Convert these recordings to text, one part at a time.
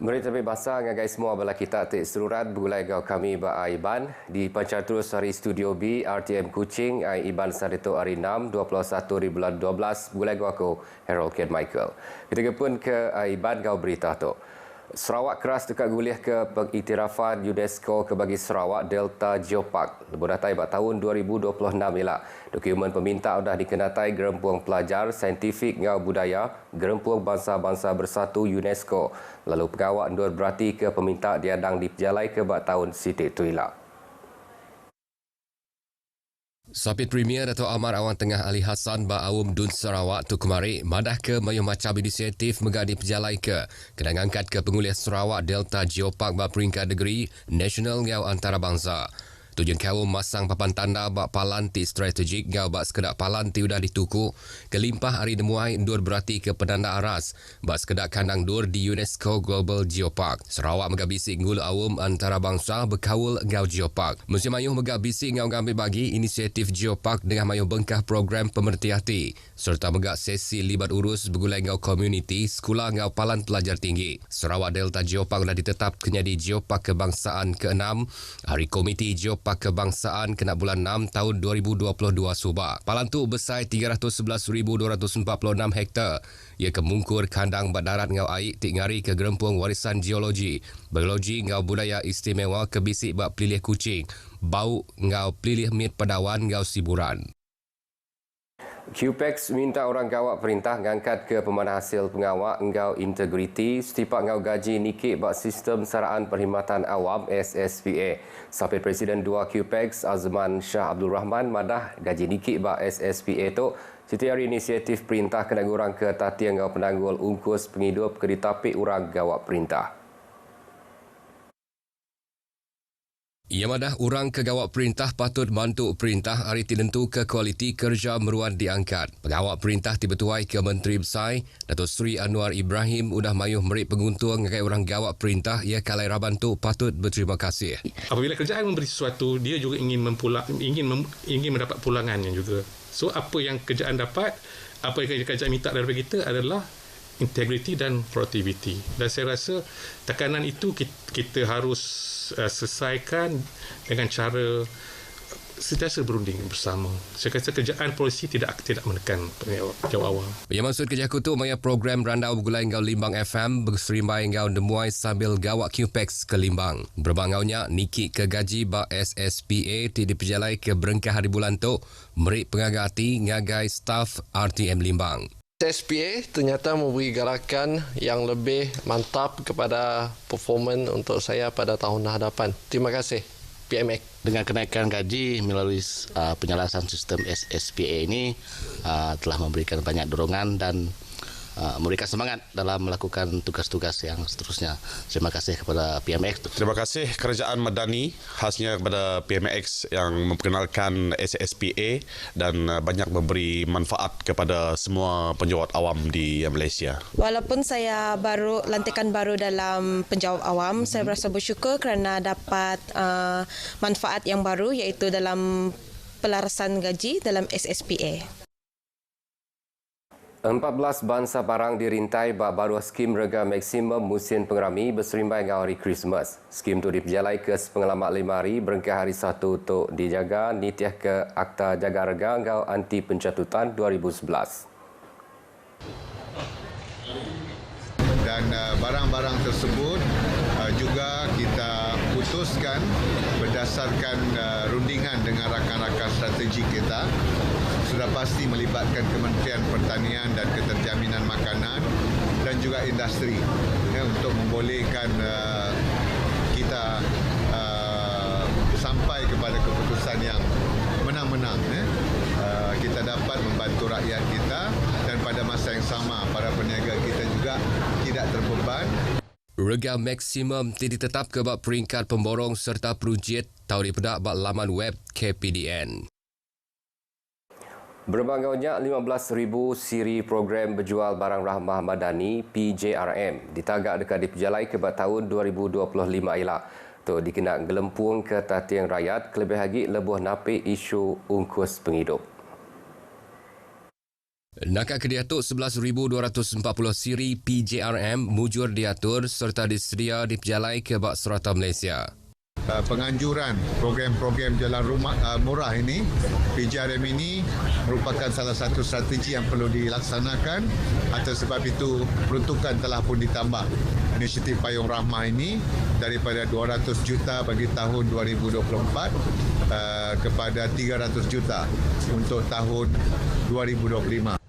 Berita lebih bahasa ngagai semua bala kita tik selurat begulai gau kami ba Iban di pancar terus hari Studio B RTM Kuching Iban sarito hari 6 21 di bulan 12 begulai gau aku Harold Ken Michael. Kita pun ke Iban gau berita tu. Sarawak keras dekat gulih ke pengiktirafan UNESCO ke bagi Sarawak Delta Geopark. Lebih datai pada tahun 2026 ialah dokumen peminta sudah dikenatai Gerempuang Pelajar Saintifik ngau Budaya Gerempuang Bangsa-Bangsa Bersatu UNESCO. Lalu pegawai endur berarti ke peminta diadang diperjalai ke pada tahun Siti Tuila. Sapit Premier Dato' Amar Awan Tengah Ali Hassan ba Awum Dun Sarawak tu kemari madah ke mayuh macam inisiatif megadi perjalai ke kena ngangkat ke penguliah Sarawak Delta Geopark ba peringkat negeri nasional ngau antarabangsa. Tujuan kau masang papan tanda bak palanti strategik ngau bak sekedak palanti udah dituku kelimpah hari demuai endur berarti ke penanda aras bak sekedak kandang dur di UNESCO Global Geopark. Sarawak megabisi ngul awum antarabangsa berkawul ngau Geopark. Musim mayuh megabisi ngau ngambil bagi inisiatif Geopark dengan mayuh bengkah program pemerhati hati serta megak sesi libat urus bergulai ngau komuniti sekolah ngau palan pelajar tinggi. Sarawak Delta Geopark dah ditetap menjadi Geopark Kebangsaan ke-6 Hari Komiti Geopark Kebangsaan kena bulan 6 tahun 2022 Subak. Palan tu besar 311,246 hektar. Ia kemungkur kandang badarat ngau air tik ngari ke Gerempuang Warisan Geologi, Biologi ngau Budaya Istimewa ke bisik bak pelilih kucing, bau ngau pelilih mit padawan ngau siburan. QPEX minta orang gawak perintah ngangkat ke pemanah hasil pengawak ngau integriti setipak ngau gaji nikik bak sistem saraan perkhidmatan awam SSPA. Sampai Presiden 2 QPEX Azman Shah Abdul Rahman madah gaji nikik bak SSPA tu siti hari inisiatif perintah kena gurang ke tatia ngau penanggul ungkus penghidup ke ditapik orang gawak perintah. Ia madah orang kegawak perintah patut bantu perintah hari tinentu ke kualiti kerja meruan diangkat. Pegawak perintah tiba-tuai ke Menteri Besar Datuk Seri Anwar Ibrahim udah mayuh merik penguntung ngagai orang gawak perintah ia kalai rabantu patut berterima kasih. Apabila kerajaan memberi sesuatu, dia juga ingin mendapat pulangannya juga. So apa yang kerajaan dapat, apa yang kerajaan minta daripada kita adalah integriti dan produktiviti. Dan saya rasa tekanan itu kita harus selesaikan dengan cara sentiasa berunding bersama. Saya kata kerjaan polisi tidak menekan jauh awal. Yang maksud kerja kutu maya program randau bergulai ngau Limbang FM berserimbai ngau demuai sambil gawak QPEX ke Limbang. Berbangaunya niki ke gaji ba SSPA diperjalai ke berengkah hari bulan tu merik pengagati ngagai staf RTM Limbang. SPA ternyata memberi gerakan yang lebih mantap kepada performan untuk saya pada tahun hadapan. Terima kasih PMX. Dengan kenaikan gaji melalui penyelesaian sistem SSPA ini telah memberikan banyak dorongan dan memberikan semangat dalam melakukan tugas-tugas yang seterusnya. Terima kasih kepada PMX. Terima kasih Kerajaan Madani khasnya kepada PMX yang memperkenalkan SSPA dan banyak memberi manfaat kepada semua penjawat awam di Malaysia. Walaupun saya lantikan baru dalam penjawat awam, saya berasa bersyukur kerana dapat manfaat yang baru iaitu dalam pelarasan gaji dalam SSPA. 14 bangsa barang dirintai bak baru skim rega maksimum musim pengerami berserimbai ngau hari Christmas. Skim tu diperjalai ke sepengalamat 5 hari berengkah hari 1 untuk dijaga nitiah ke Akta Jaga Rega ngau anti pencatutan 2011. Dan barang-barang tersebut juga kita putuskan berdasarkan rundingan dengan rakan-rakan strategi kita. Sudah pasti melibatkan Kementerian Pertanian dan Keterjaminan Makanan dan juga industri untuk membolehkan kita sampai kepada keputusan yang menang-menang. Kita dapat membantu rakyat kita dan pada masa yang sama para peniaga kita juga tidak terbeban. Rega maksimum ditetap ke bak peringkat pemborong serta perujiat tahu dipedak bak laman web KPDN. Berbangaunya 15,000 siri program berjual barang rahmah madani PJRM ditagak dekat diperjalai ke tahun 2025 ialah tu dikenak gelempung ke tatiang rakyat kelebih lagi lebuh napik isu ungkus penghidup. Nakak Kediatuk 11,240 siri PJRM mujur diatur serta disedia di pejalai ke Bak Serata Malaysia. Penganjuran program-program jalan rumah murah ini, PJRM ini merupakan salah satu strategi yang perlu dilaksanakan. Atas sebab itu peruntukan telah pun ditambah. Inisiatif Payung Rahmah ini daripada 200 juta bagi tahun 2024 kepada 300 juta untuk tahun 2025.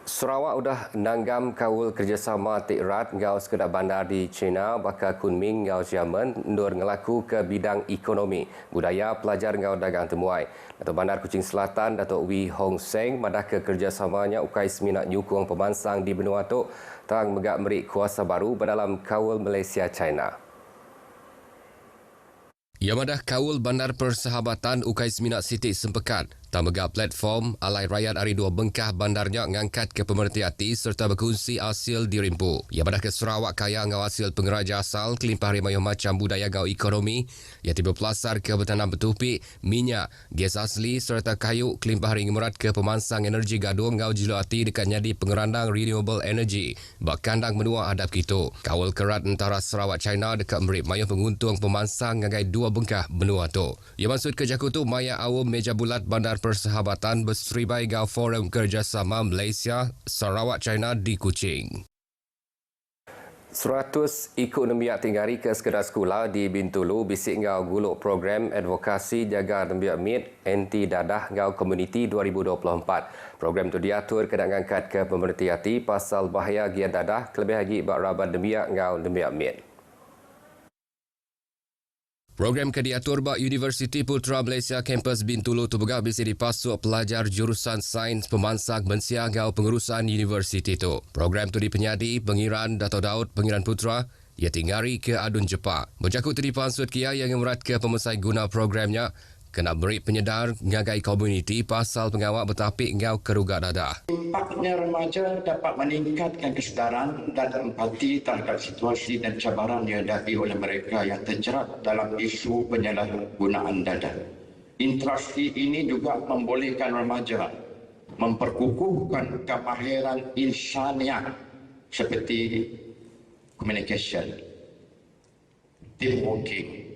Sarawak sudah nanggam kawul kerjasama Tikrat ngau sekedar bandar di China bakal Kunming ngau Jerman nur ngelaku ke bidang ekonomi, budaya, pelajar ngau dagang temuai. Datuk Bandar Kuching Selatan Datuk Wee Hong Seng madah ke kerjasamanya ukai seminat nyukung pemansang di benua tu tang megak merik kuasa baru berdalam kawul Malaysia China. Ia madah kawul Bandar Persahabatan ukai seminat Siti Sempekat. Tamega platform Alai Rakyat Ari 2 Bengkah bandarnya ngangkat ke pemerhati hati serta berkongsi hasil dirimpu. Ia madah ke Sarawak kaya ngau hasil pengeraja asal kelimpah rimayuh macam budaya ngau ekonomi ia tiba pelasar ke bertanam betupik, minyak, gas asli serta kayu kelimpah ring merat ke pemansang energi gaduh ngau jilo hati dekat nyadi pengerandang renewable energy. Bak kandang menua hadap gitu. Kawal kerat antara Sarawak China dekat merip mayuh penguntung pemansang ngagai 2 Bengkah benua tu. Ia maksud ke jakutu maya awam meja bulat Bandar Persahabatan berseribai gau forum kerjasama Malaysia Sarawak China di Kuching. 100 ekonomi tinggari ke sekedar sekolah di Bintulu bisik ngau guluk program advokasi jaga tembiak mit anti dadah ngau komuniti 2024. Program tu diatur kena ngangkat ke pemerhati hati pasal bahaya gian dadah kelebih lagi bak rabat tembiak ngau tembiak mit. Program kediatur bak Universiti Putra Malaysia Kampus Bintulu tu begak bisa dipasuk pelajar jurusan Sains Pemansang Mensia ngau pengurusan universiti tu. Program tu dipenyadi Pengiran Dato' Daud Pengiran Putra ia tinggari ke adun Jepak. Berjakut tadi pansut kia yang merat ke pemesai guna programnya kena beri penyedar ngagai komuniti pasal pengawak bertapik ngau kerugak dadah. Impaknya remaja dapat meningkatkan kesedaran dan empati terhadap situasi dan cabaran yang dihadapi oleh mereka yang terjerat dalam isu penyalahgunaan dadah. Interaksi ini juga membolehkan remaja memperkukuhkan kemahiran insaniah seperti communication, teamworking,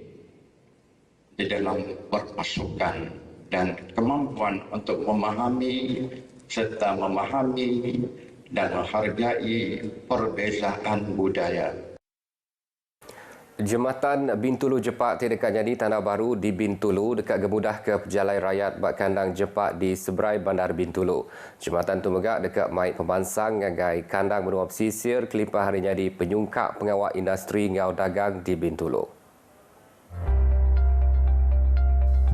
di dalam berpasukan dan kemampuan untuk memahami serta memahami dan menghargai perbezaan budaya. Jembatan Bintulu Jepak dekat jadi tanah baru di Bintulu dekat gemudah ke pejalai rakyat bak kandang Jepak di seberai bandar Bintulu. Jembatan tu megak dekat Maik Pemansang ngagai kandang benua pesisir kelimpah hari jadi penyungkap pengawak industri ngau dagang di Bintulu.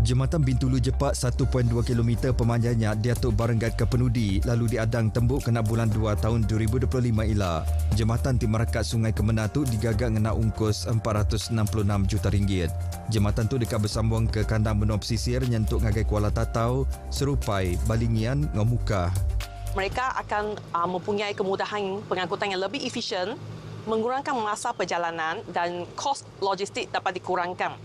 Jembatan Bintulu Jepak 1.2 km pemanjangnya diatuk barenggat ke penudi lalu diadang tembuk kena bulan 2 tahun 2025 ila. Jembatan di Marakat Sungai Kemenah tu digagak ngena ungkus 466 juta ringgit. Jembatan tu dekat bersambung ke kandang benua pesisir nyentuk ngagai Kuala Tatau, Serupai, Balingian, Ngomukah. Mereka akan mempunyai kemudahan pengangkutan yang lebih efisien, mengurangkan masa perjalanan dan kos logistik dapat dikurangkan,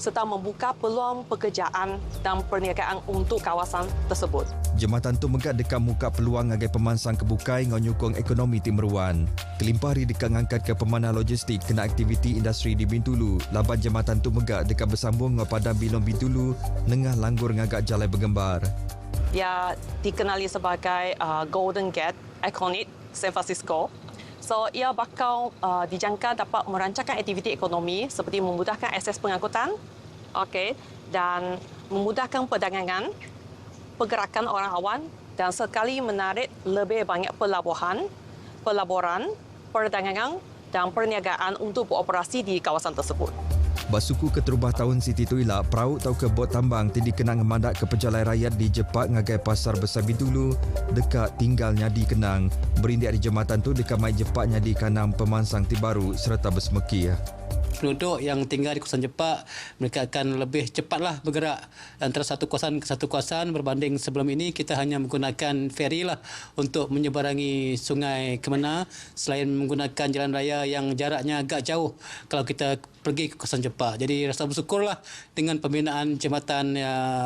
serta membuka peluang pekerjaan dan perniagaan untuk kawasan tersebut. Jembatan tu megak dekat muka peluang ngagai pemansang kebukai ngau nyukung ekonomi Timeruan. Kelimpah hari dekat ngangkat ke pemanah logistik kena aktiviti industri di Bintulu. Laban jembatan tu megak dekat bersambung ngau padang Bilong Bintulu nengah langgur ngagak jalai bergembar. Ia dikenali sebagai Golden Gate Iconic San Francisco. So, ia bakal dijangka dapat merancangkan aktiviti ekonomi seperti memudahkan akses pengangkutan, dan memudahkan perdagangan, pergerakan orang awam dan sekali menarik lebih banyak pelaburan, perdagangan dan perniagaan untuk beroperasi di kawasan tersebut. Basuku keterubah tahun Siti Tuila, perahu tau ke bot tambang tadi kena ngemandak ke pejalai rakyat di Jepak ngagai pasar besar Bintulu dekat tinggal nyadi kenang. Berindik di jembatan tu dekat mai Jepak nyadi kanang pemansang ti baru serta bersemeki. penduduk yang tinggal di kawasan Jepak, mereka akan lebih cepatlah bergerak antara satu kawasan ke satu kawasan berbanding sebelum ini kita hanya menggunakan feri lah untuk menyeberangi Sungai Kemena, selain menggunakan jalan raya yang jaraknya agak jauh kalau kita pergi ke kawasan Jepak. Jadi rasa bersyukurlah dengan pembinaan jambatan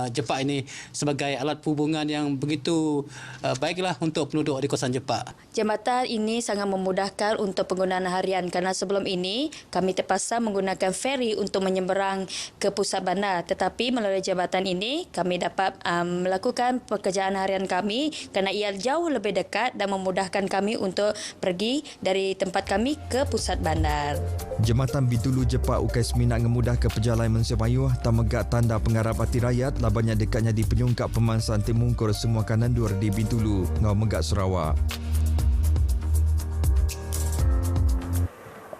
Jepak ini sebagai alat perhubungan yang begitu baiklah untuk penduduk di kawasan Jepak. Jambatan ini sangat memudahkan untuk penggunaan harian kerana sebelum ini kami terpaksa menggunakan feri untuk menyeberang ke pusat bandar, tetapi melalui jambatan ini kami dapat melakukan pekerjaan harian kami kerana ia jauh lebih dekat dan memudahkan kami untuk pergi dari tempat kami ke pusat bandar. Jambatan Bintulu Jepak ukai seminat memudahkan pejalan Malaysia Melayu tamegak tanda pengarap hati rakyat labanya dekatnya di penyungkap pemansaan timungkur semua kanan dur di Bintulu, Ngau Megak, Sarawak.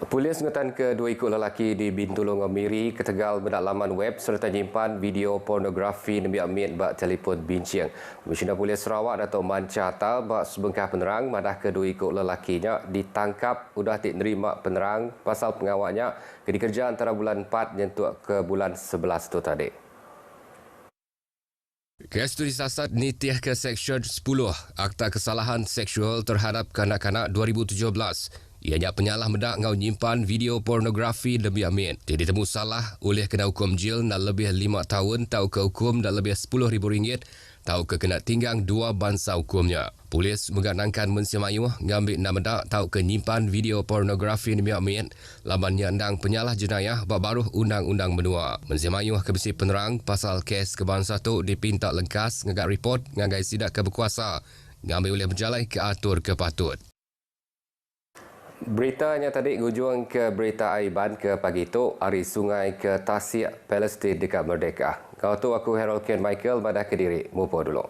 Polis mengetan kedua ikut lelaki di Bintulu Ngamiri ke Tegal mendaklaman web serta nyimpan video pornografi Nabi Amit bak telefon bincang. Komisioner Polis Sarawak Dato' Manca Tal bak sebengkah penerang madah kedua ikut lelakinya ditangkap udah tak nerima penerang pasal pengawaknya ke dikerja antara bulan 4 nyentuh ke bulan 11 tu tadi. Kes itu disasat nitiah ke Seksyen 10 Akta Kesalahan Seksual Terhadap Kanak-kanak 2017. Ianya penyalah mendak ngau nyimpan video pornografi Nabi Amin. Dia ditemu salah oleh kena hukum jil dan lebih 5 tahun tau ke hukum dan lebih RM10,000 tau ke kena tinggang 2 bangsa hukumnya. Polis menganangkan Malaysia Melayu ngambil nak mendak tau ke nyimpan video pornografi Nabi Amin laban nyandang penyalah jenayah bak baru undang-undang menua. Malaysia Melayu Komisi Penerang pasal kes kebangsa tu dipinta lengkas ngagak report ngagai sidak ke berkuasa ngambil oleh berjalan ke atur ke patut. Beritanya tadi hujung ke berita Aiban ke pagi itu hari sungai ke Tasik Palestin dekat Merdeka. Kau tu aku Harold Ken Michael pada Kediri. Mupo dulu.